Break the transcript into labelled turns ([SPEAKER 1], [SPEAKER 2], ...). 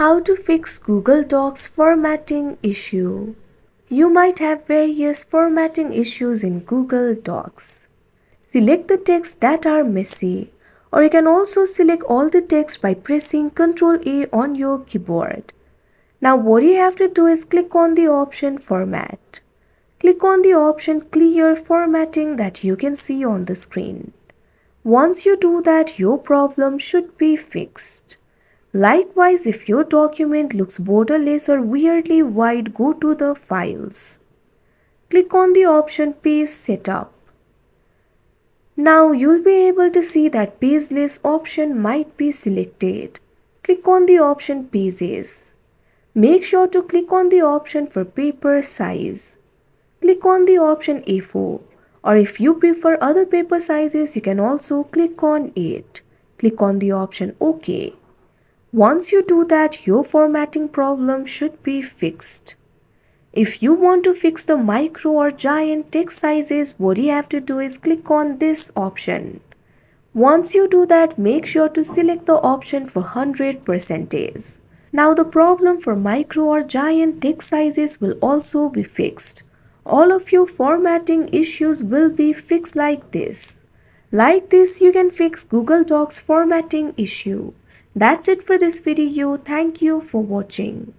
[SPEAKER 1] How to fix Google Docs formatting issue. You might have various formatting issues in Google Docs. Select the texts that are messy, or you can also select all the text by pressing Ctrl A on your keyboard. Now what you have to do is click on the option Format. Click on the option Clear Formatting that you can see on the screen. Once you do that, your problem should be fixed. Likewise, if your document looks borderless or weirdly wide, go to the Files. Click on the option Page Setup. Now you'll be able to see that Pageless option might be selected. Click on the option Pages. Make sure to click on the option for paper size. Click on the option A4, or if you prefer other paper sizes, you can also click on it. Click on the option OK. Once you do that, your formatting problem should be fixed. If you want to fix the micro or giant text sizes, what you have to do is click on this option. Once you do that, make sure to select the option for 100%. Now the problem for micro or giant text sizes will also be fixed. All of your formatting issues will be fixed like this. Like this, you can fix Google Docs formatting issue. That's it for this video. Thank you for watching.